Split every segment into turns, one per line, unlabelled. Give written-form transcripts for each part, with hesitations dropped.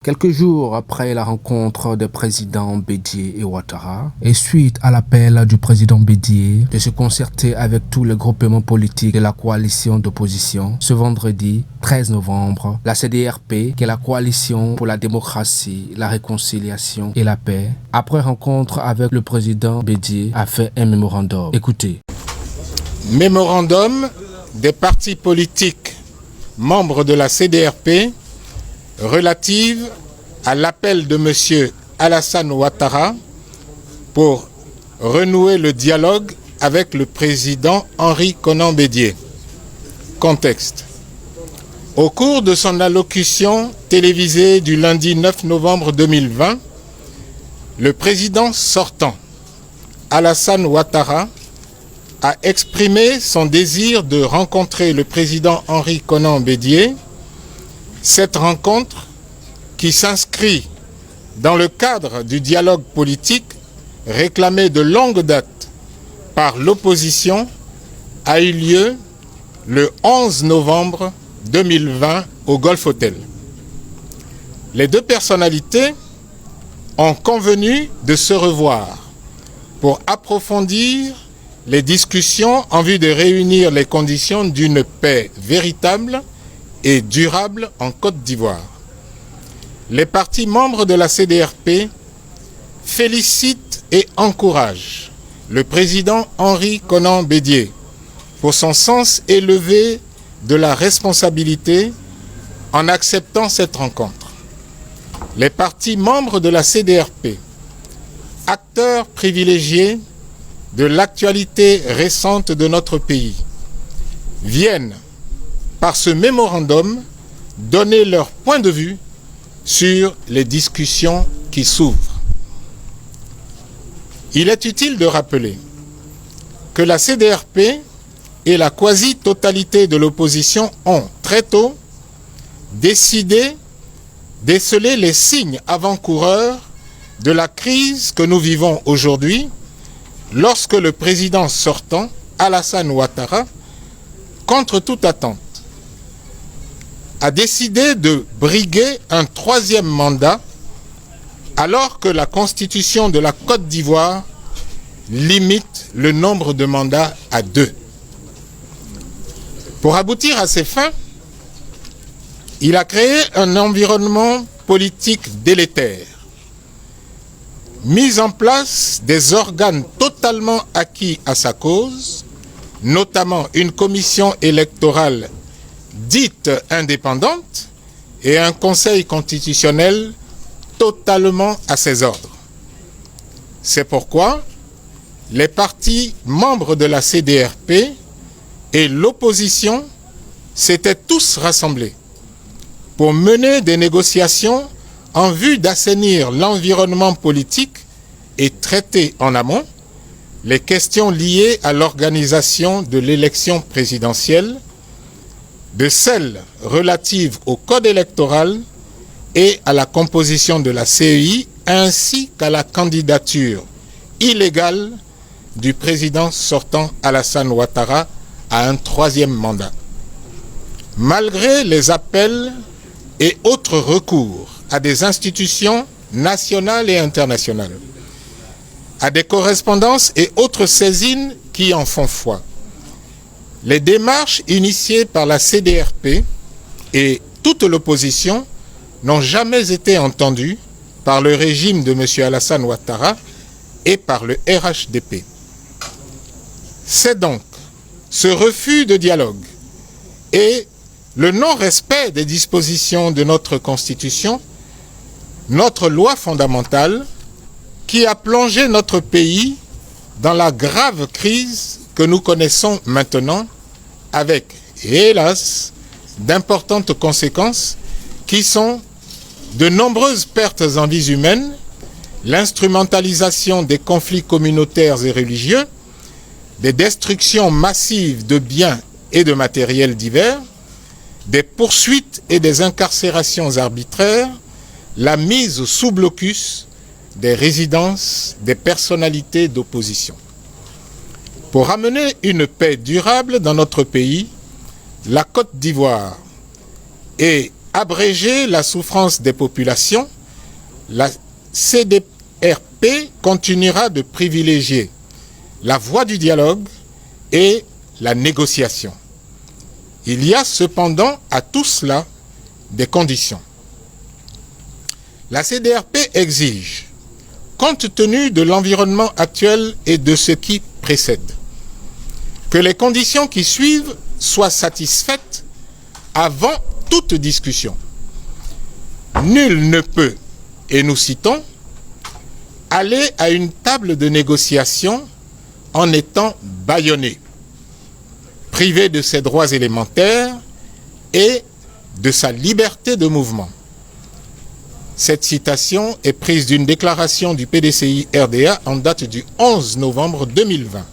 Quelques jours après la rencontre des présidents Bédié et Ouattara, et suite à l'appel du président Bédié de se concerter avec tous les groupements politiques de la coalition d'opposition, ce vendredi 13 novembre, la CDRP, qui est la coalition pour la démocratie, la réconciliation et la paix, après rencontre avec le président Bédié, a fait un mémorandum. Écoutez.
Mémorandum des partis politiques membres de la CDRP relative à l'appel de M. Alassane Ouattara pour renouer le dialogue avec le président Henri Konan Bédié. Contexte. Au cours de son allocution télévisée du lundi 9 novembre 2020, le président sortant, Alassane Ouattara, a exprimé son désir de rencontrer le président Henri Konan Bédié. Cette rencontre, qui s'inscrit dans le cadre du dialogue politique réclamé de longue date par l'opposition, a eu lieu le 11 novembre 2020 au Golf Hotel. Les deux personnalités ont convenu de se revoir pour approfondir les discussions en vue de réunir les conditions d'une paix véritable et durable en Côte d'Ivoire. Les partis membres de la CDRP félicitent et encouragent le président Henri Konan Bédié pour son sens élevé de la responsabilité en acceptant cette rencontre. Les partis membres de la CDRP, acteurs privilégiés de l'actualité récente de notre pays, viennent par ce mémorandum donner leur point de vue sur les discussions qui s'ouvrent. Il est utile de rappeler que la CDRP et la quasi-totalité de l'opposition ont très tôt décidé déceler les signes avant-coureurs de la crise que nous vivons aujourd'hui lorsque le président sortant, Alassane Ouattara, contre toute attente, a décidé de briguer un troisième mandat alors que la Constitution de la Côte d'Ivoire limite le nombre de mandats à 2. Pour aboutir à ces fins, il a créé un environnement politique délétère, mis en place des organes totalement acquis à sa cause, notamment une commission électorale dite indépendante et un conseil constitutionnel totalement à ses ordres. C'est pourquoi les partis membres de la CDRP et l'opposition s'étaient tous rassemblés pour mener des négociations en vue d'assainir l'environnement politique et traiter en amont les questions liées à l'organisation de l'élection présidentielle, de celles relatives au code électoral et à la composition de la CEI, ainsi qu'à la candidature illégale du président sortant Alassane Ouattara à un troisième mandat. Malgré les appels et autres recours à des institutions nationales et internationales, à des correspondances et autres saisines qui en font foi, les démarches initiées par la CDRP et toute l'opposition n'ont jamais été entendues par le régime de M. Alassane Ouattara et par le RHDP. C'est donc ce refus de dialogue et le non-respect des dispositions de notre Constitution, notre loi fondamentale, qui a plongé notre pays dans la grave crise que nous connaissons maintenant avec, hélas, d'importantes conséquences qui sont de nombreuses pertes en vies humaines, l'instrumentalisation des conflits communautaires et religieux, des destructions massives de biens et de matériels divers, des poursuites et des incarcérations arbitraires, la mise sous blocus des résidences des personnalités d'opposition. Pour amener une paix durable dans notre pays, la Côte d'Ivoire et abréger la souffrance des populations, la CDRP continuera de privilégier la voie du dialogue et la négociation. Il y a cependant à tout cela des conditions. La CDRP exige, compte tenu de l'environnement actuel et de ce qui précède, que les conditions qui suivent soient satisfaites avant toute discussion. Nul ne peut, et nous citons, aller à une table de négociation en étant bâillonné, privé de ses droits élémentaires et de sa liberté de mouvement. Cette citation est prise d'une déclaration du PDCI-RDA en date du 11 novembre 2020.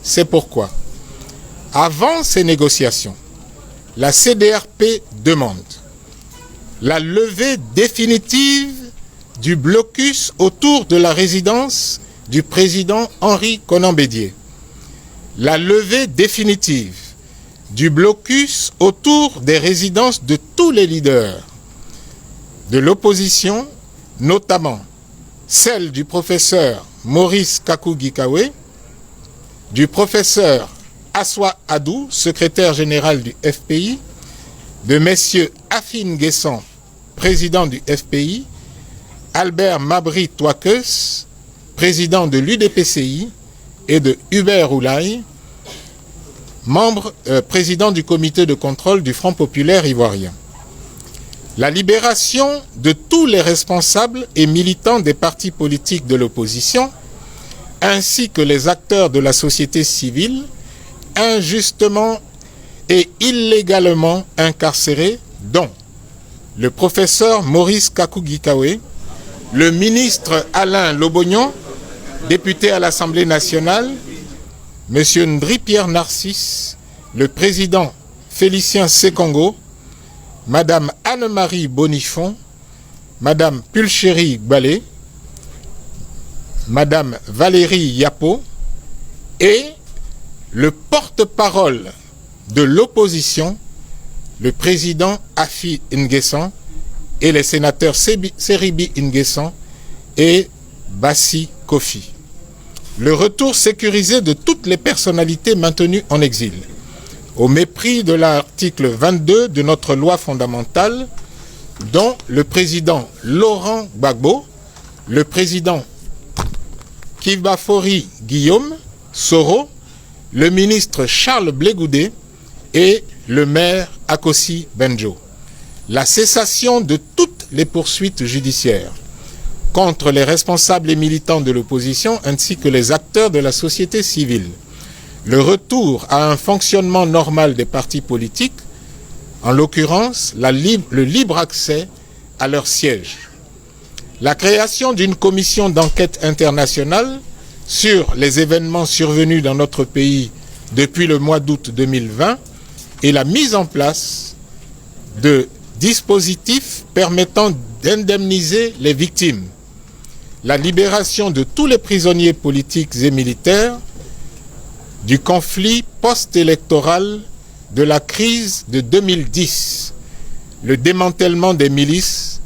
C'est pourquoi, avant ces négociations, la CDRP demande la levée définitive du blocus autour de la résidence du président Henri Konan Bédié, la levée définitive du blocus autour des résidences de tous les leaders de l'opposition, notamment celle du professeur Maurice Kakou-Gikawe, du professeur Aswa Adou, secrétaire général du FPI, de messieurs Afin Guessan, président du FPI, Albert Mabri Touakeus, président de l'UDPCI, et de Hubert Oulaye, président du comité de contrôle du Front populaire ivoirien. La libération de tous les responsables et militants des partis politiques de l'opposition, ainsi que les acteurs de la société civile, injustement et illégalement incarcérés, dont le professeur Maurice Kakou-Gikawe, le ministre Alain Lobognon, député à l'Assemblée nationale, M. Ndri-Pierre Narcisse, le président Félicien Sekongo, Madame Anne-Marie Bonifon, Madame Pulchéry Gbalé, Madame Valérie Yapo et le porte-parole de l'opposition, le président Afi Nguessan et les sénateurs Seribi Nguessan et Bassi Kofi. Le retour sécurisé de toutes les personnalités maintenues en exil, au mépris de l'article 22 de notre loi fondamentale, dont le président Laurent Gbagbo, le président Kibafori Guillaume Soro, le ministre Charles Blé-Goudé et le maire Akossi Benjo. La cessation de toutes les poursuites judiciaires contre les responsables et militants de l'opposition ainsi que les acteurs de la société civile. Le retour à un fonctionnement normal des partis politiques, en l'occurrence le libre accès à leur siège. La création d'une commission d'enquête internationale sur les événements survenus dans notre pays depuis le mois d'août 2020 et la mise en place de dispositifs permettant d'indemniser les victimes. La libération de tous les prisonniers politiques et militaires du conflit post-électoral de la crise de 2010, le démantèlement des milices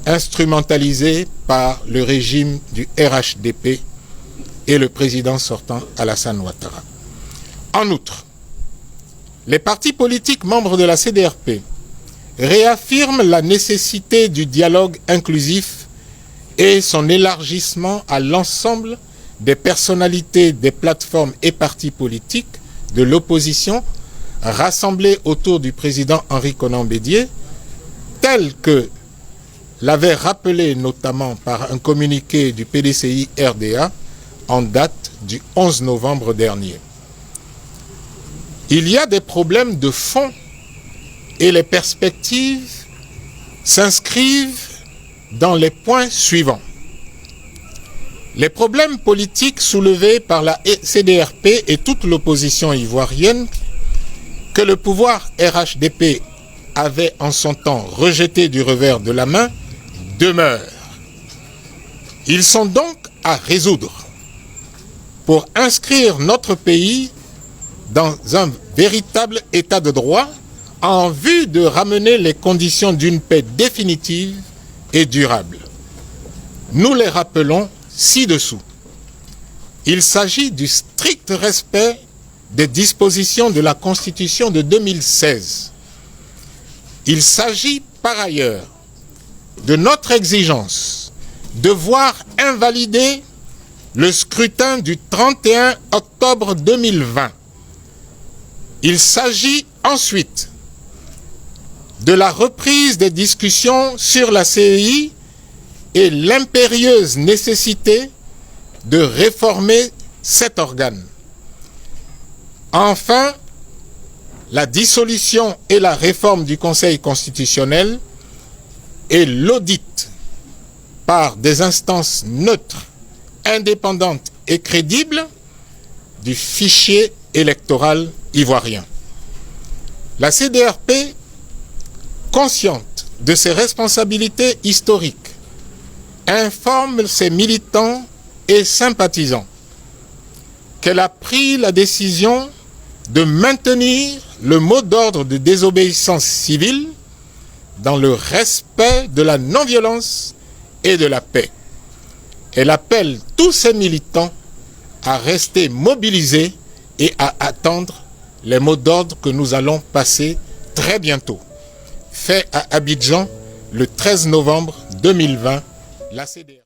instrumentalisées par le régime du RHDP et le président sortant Alassane Ouattara. En outre, les partis politiques membres de la CDRP réaffirment la nécessité du dialogue inclusif et son élargissement à l'ensemble des personnalités des plateformes et partis politiques de l'opposition rassemblés autour du président Henri Konan Bédié, tel que l'avait rappelé notamment par un communiqué du PDCI-RDA en date du 11 novembre dernier. Il y a des problèmes de fond et les perspectives s'inscrivent dans les points suivants. Les problèmes politiques soulevés par la CDRP et toute l'opposition ivoirienne que le pouvoir RHDP avait en son temps rejeté du revers de la main demeurent. Ils sont donc à résoudre pour inscrire notre pays dans un véritable état de droit en vue de ramener les conditions d'une paix définitive et durable. Nous les rappelons ci-dessous. Il s'agit du strict respect des dispositions de la Constitution de 2016. Il s'agit par ailleurs de notre exigence de voir invalider le scrutin du 31 octobre 2020. Il s'agit ensuite de la reprise des discussions sur la CEI et l'impérieuse nécessité de réformer cet organe. Enfin, la dissolution et la réforme du Conseil constitutionnel et l'audit par des instances neutres, indépendantes et crédibles du fichier électoral ivoirien. La CDRP, consciente de ses responsabilités historiques, informe ses militants et sympathisants qu'elle a pris la décision de maintenir le mot d'ordre de désobéissance civile dans le respect de la non-violence et de la paix. Elle appelle tous ses militants à rester mobilisés et à attendre les mots d'ordre que nous allons passer très bientôt. Fait à Abidjan le 13 novembre 2020, la CDR.